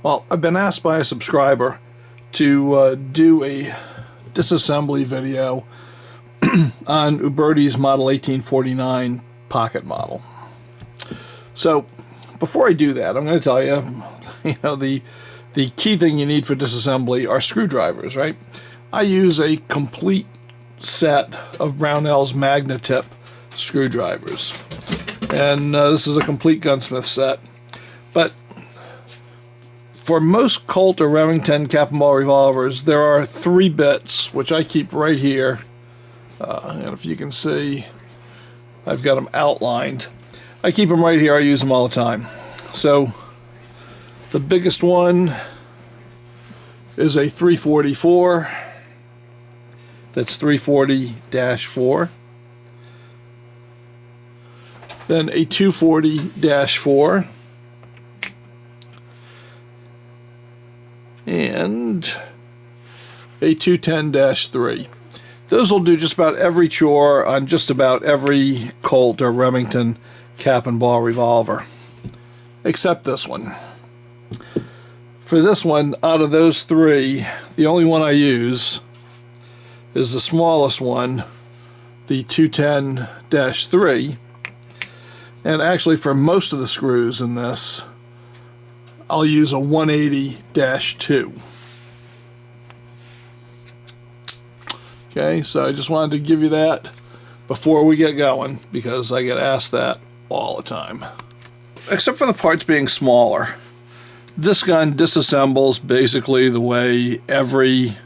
Well, I've been asked by a subscriber to do a disassembly video on Uberti's Model 1849 pocket model. So, before I do that, I'm going to tell you, the key thing you need for disassembly are screwdrivers, right? I use a complete set of Brownell's Magnatip screwdrivers, and this is a complete gunsmith set. But for most Colt or Remington cap and ball revolvers, there are 3 bits, which I keep right here. And if you can see, I've got them outlined. I keep them right here. I use them all the time. So the biggest one is a 344. That's 340-4. Then a 240-4. And a 210-3. Those will do just about every chore on just about every Colt or Remington cap and ball revolver, except this one. For this one, out of those 3, the only one I use is the smallest one, the 210-3. And actually, for most of the screws in this, I'll use a 180-2. Okay, so I just wanted to give you that before we get going, because I get asked that all the time. Except for the parts being smaller, this gun disassembles basically the way every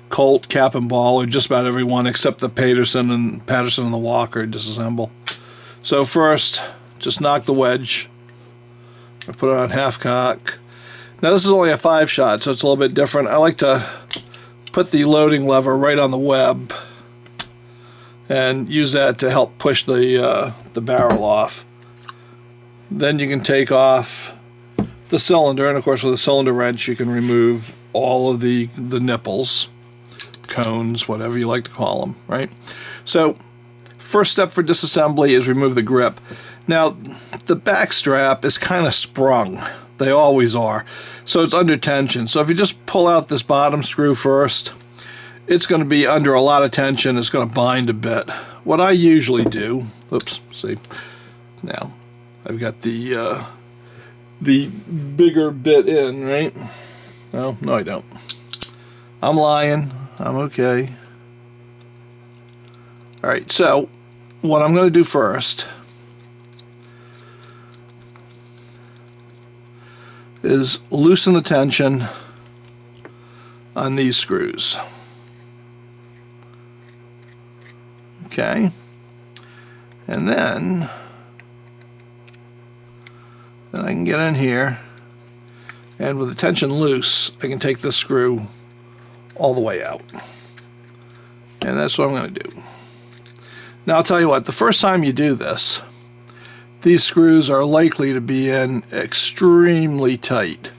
Colt cap and ball, or just about every one except the Patterson and the Walker, disassemble. So first, just knock the wedge. I put it on half cock. Now this is only a 5-shot, so it's a little bit different. I like to put the loading lever right on the web and use that to help push the barrel off. Then you can take off the cylinder, and of course with a cylinder wrench you can remove all of the nipples, cones, whatever you like to call them, right? So first step for disassembly is remove the grip. Now the back strap is kind of sprung. They always are. So it's under tension. So if you just pull out this bottom screw first, it's going to be under a lot of tension. It's going to bind a bit. What I usually do, oops, see, now I've got the bigger bit in, right? No, I don't. I'm lying. I'm okay. All right, so what I'm going to do first is loosen the tension on these screws. Okay, and then I can get in here, and with the tension loose, I can take this screw all the way out. And that's what I'm going to do. Now I'll tell you what, the first time you do this, these screws are likely to be in extremely tight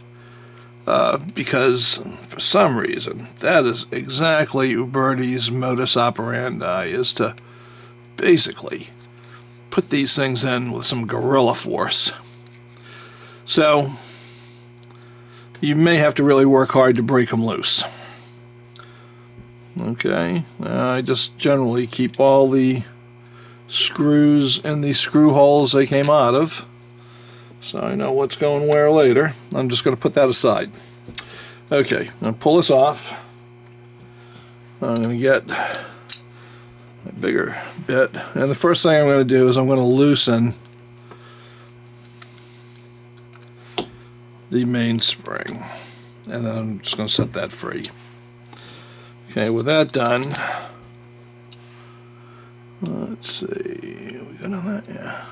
because for some reason that is exactly Uberti's modus operandi, is to basically put these things in with some guerrilla force. So you may have to really work hard to break them loose. Okay, I just generally keep all the screws in the screw holes they came out of, so I know what's going where later. I'm just going to put that aside. Okay, I'm going to pull this off. I'm going to get a bigger bit, and the first thing I'm going to do is I'm going to loosen the mainspring, and then I'm just going to set that free. Okay, with that done, let's see, we got on that, yeah.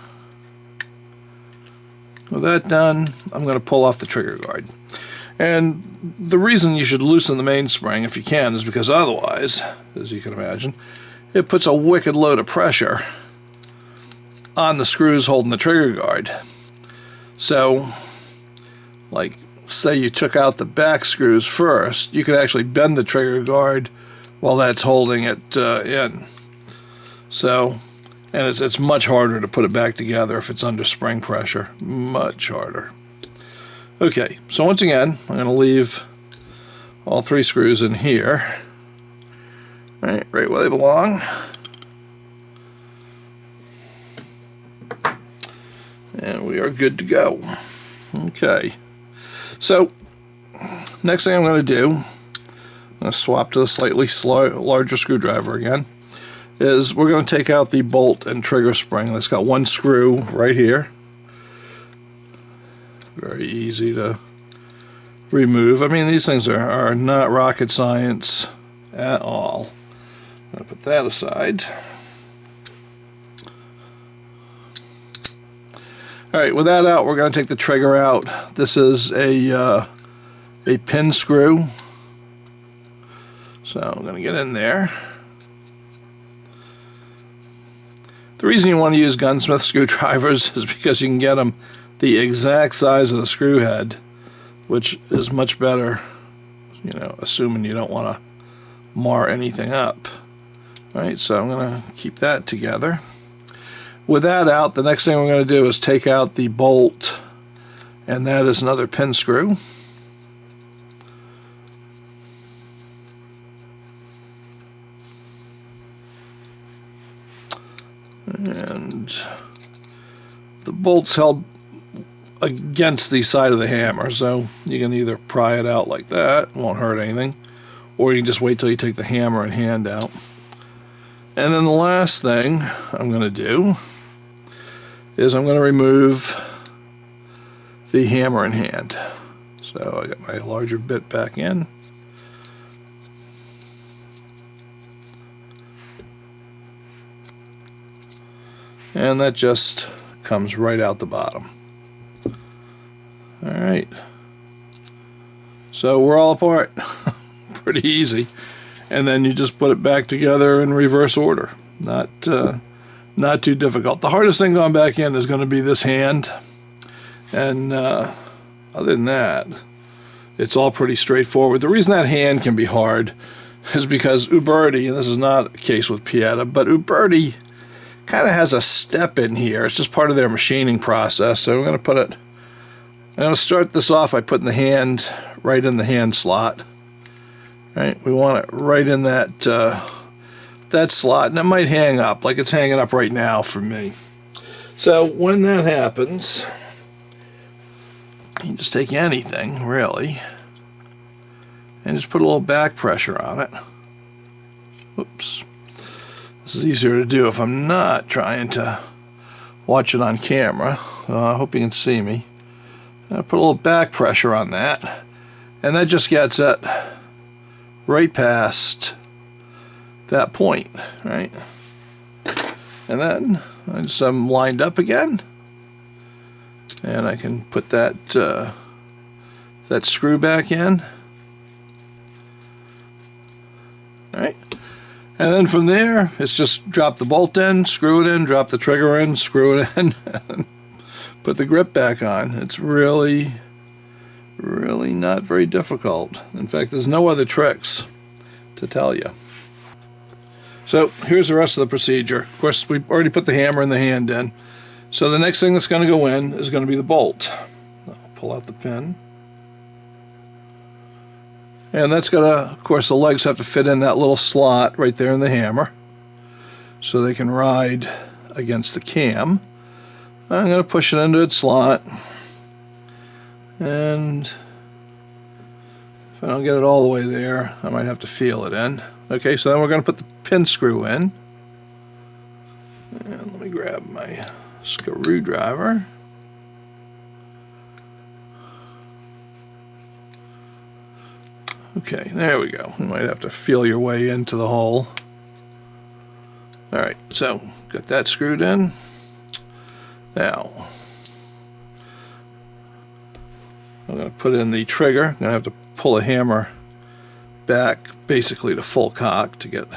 With that done, I'm going to pull off the trigger guard. And the reason you should loosen the mainspring, if you can, is because otherwise, as you can imagine, it puts a wicked load of pressure on the screws holding the trigger guard. So, like, say you took out the back screws first, you could actually bend the trigger guard while that's holding it in. So, and it's much harder to put it back together if it's under spring pressure. Much harder. Okay, so once again, I'm going to leave all 3 screws in here, right where they belong. And we are good to go. Okay, so next thing I'm going to do, I'm going to swap to the slightly larger screwdriver again, is we're going to take out the bolt and trigger spring. That's got 1 screw right here. Very easy to remove. I mean, these things are not rocket science at all. I'm going to put that aside. Alright, with that out, we're going to take the trigger out. This is a pin screw. So I'm going to get in there. The reason you want to use gunsmith screwdrivers is because you can get them the exact size of the screw head, which is much better, you know, assuming you don't want to mar anything up. Alright, so I'm going to keep that together. With that out, the next thing we're going to do is take out the bolt, and that is another pin screw. And the bolt's held against the side of the hammer, so you can either pry it out like that, won't hurt anything, or you can just wait till you take the hammer and hand out. And then the last thing I'm going to do is I'm going to remove the hammer and hand. So I got my larger bit back in. And that just comes right out the bottom. Alright. So we're all apart. Pretty easy. And then you just put it back together in reverse order. Not too difficult. The hardest thing going back in is going to be this hand. And other than that, it's all pretty straightforward. The reason that hand can be hard is because Uberti, and this is not a case with Pieta, but Uberti kind of has a step in here. It's just part of their machining process. So I'm going to start this off by putting the hand right in the hand slot. Right, we want it right in that that slot, and it might hang up like it's hanging up right now for me. So when that happens, you can just take anything really and just put a little back pressure on it. Oops. This is easier to do if I'm not trying to watch it on camera. I hope you can see me. I put a little back pressure on that, and that just gets it right past that point, right? And then I'm lined up again, and I can put that that screw back in. All right. And then from there, it's just drop the bolt in, screw it in, drop the trigger in, screw it in, and put the grip back on. It's really not very difficult. In fact, there's no other tricks to tell you. So here's the rest of the procedure. Of course, we've already put the hammer and the hand in. So the next thing that's going to go in is going to be the bolt. I'll pull out the pin. And that's got to, of course, the legs have to fit in that little slot right there in the hammer so they can ride against the cam. I'm going to push it into its slot, and if I don't get it all the way there, I might have to feel it in. Okay, so then we're going to put the pin screw in. And let me grab my screwdriver. Okay, there we go. You might have to feel your way into the hole. Alright, so got that screwed in. Now, I'm going to put in the trigger. I'm going to have to pull a hammer back basically to full cock to get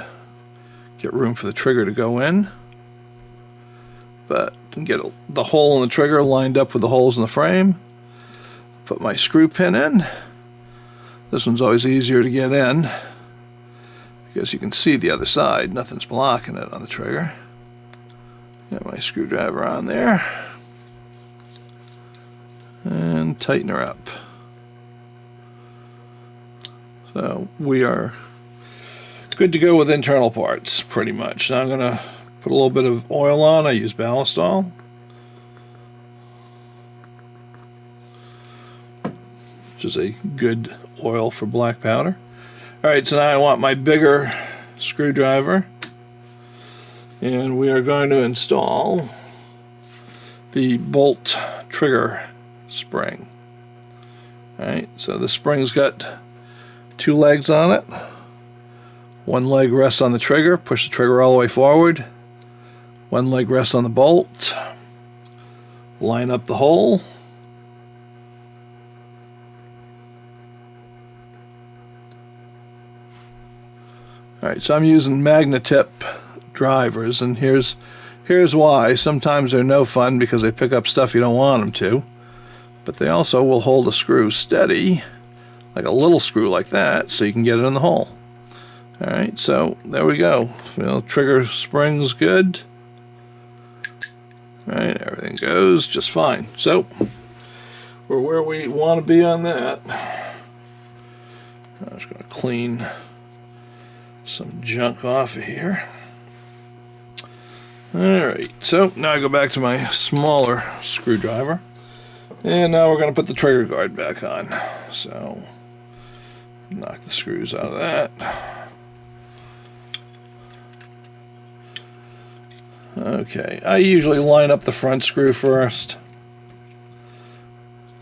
room for the trigger to go in. But get the hole in the trigger lined up with the holes in the frame. Put my screw pin in. This one's always easier to get in because you can see the other side. Nothing's blocking it on the trigger. Got my screwdriver on there. And and tighten her up. So we are good to go with internal parts, pretty much. Now I'm going to put a little bit of oil on. I use Ballistol, which is a good oil for black powder. Alright, so now I want my bigger screwdriver, and we are going to install the bolt trigger spring. Alright, so the spring's got 2 legs on it. One leg rests on the trigger, push the trigger all the way forward. One leg rests on the bolt. Line up the hole. Alright, so I'm using Magnatip drivers, and here's why. Sometimes they're no fun because they pick up stuff you don't want them to, but they also will hold a screw steady, like a little screw like that, so you can get it in the hole. Alright, so there we go. Trigger spring's good. Alright, everything goes just fine. So we're where we want to be on that. I'm just going to clean some junk off of here. Alright, so now I go back to my smaller screwdriver, and now we're going to put the trigger guard back on. So knock the screws out of that. Okay, I usually line up the front screw first.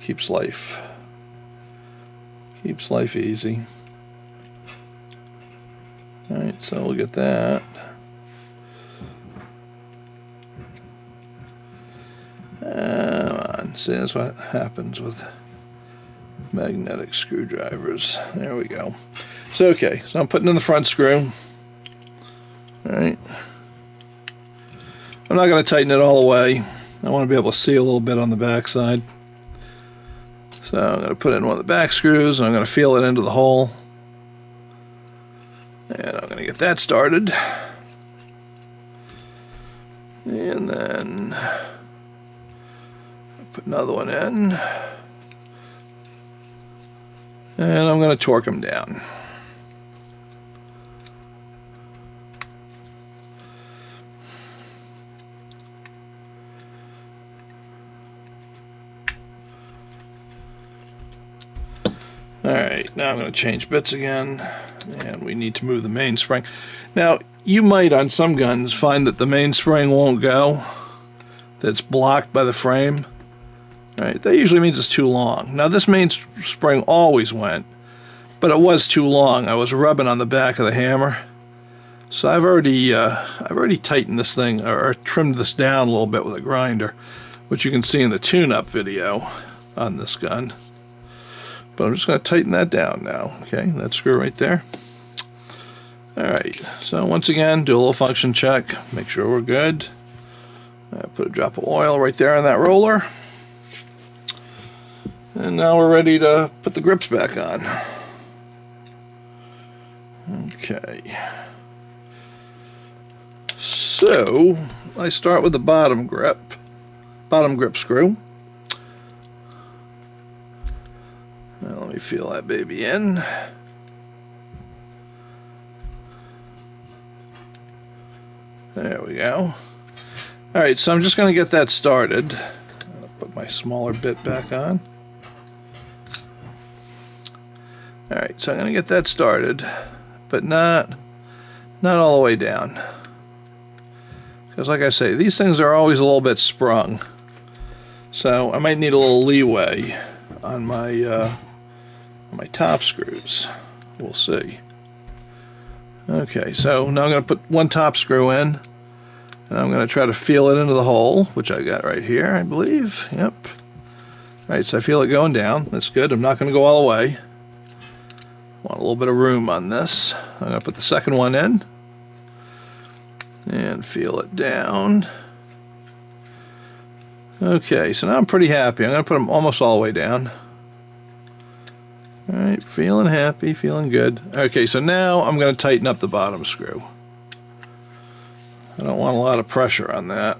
Keeps life easy. Alright, so we'll get that. Come on, see, that's what happens with magnetic screwdrivers. There we go. So okay, so I'm putting in the front screw. Alright. I'm not going to tighten it all the way. I want to be able to see a little bit on the back side. So I'm going to put in one of the back screws, and I'm going to feel it into the hole. And I'm going to get that started. And then put another one in. And I'm going to torque them down. Alright, now I'm going to change bits again, and we need to move the mainspring. Now, you might on some guns find that the mainspring won't go, that's blocked by the frame. Right, that usually means it's too long. Now this mainspring always went, but it was too long. I was rubbing on the back of the hammer. So I've already tightened this thing, or trimmed this down a little bit with a grinder, which you can see in the tune-up video on this gun. But I'm just going to tighten that down now. Okay, that screw right there. Alright, so once again, do a little function check, make sure we're good. Put a drop of oil right there on that roller. And now we're ready to put the grips back on. Okay. So, I start with the bottom grip screw. Now let me feel that baby in. There we go. Alright, so I'm just going to get that started. I'll put my smaller bit back on. Alright, so I'm going to get that started, but not all the way down. Because like I say, these things are always a little bit sprung. So I might need a little leeway on my top screws. We'll see. Okay, so now I'm going to put one top screw in, and I'm going to try to feel it into the hole, which I got right here, I believe. Yep. Alright, so I feel it going down. That's good. I'm not going to go all the way. Want a little bit of room on this. I'm going to put the second one in and feel it down. Okay, so now I'm pretty happy. I'm going to put them almost all the way down. Alright, feeling happy, feeling good. Okay, so now I'm going to tighten up the bottom screw. I don't want a lot of pressure on that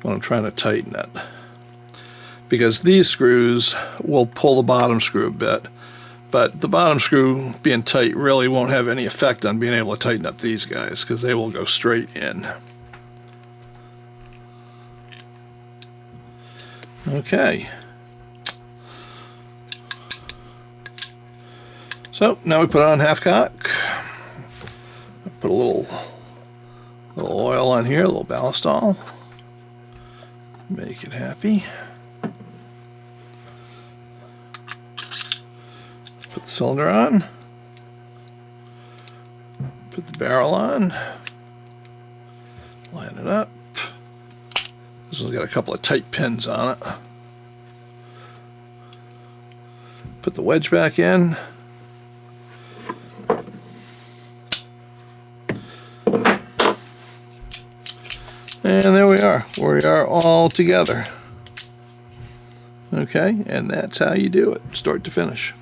when I'm trying to tighten it. because these screws will pull the bottom screw a bit. But the bottom screw being tight really won't have any effect on being able to tighten up these guys, because they will go straight in. Okay. So now we put it on half cock. Put a little oil on here, a little ballistol. Make it happy. Put the cylinder on. Put the barrel on. Line it up. This one's got a couple of tight pins on it. Put the wedge back in. And there we are. We are all together. Okay, and that's how you do it, start to finish.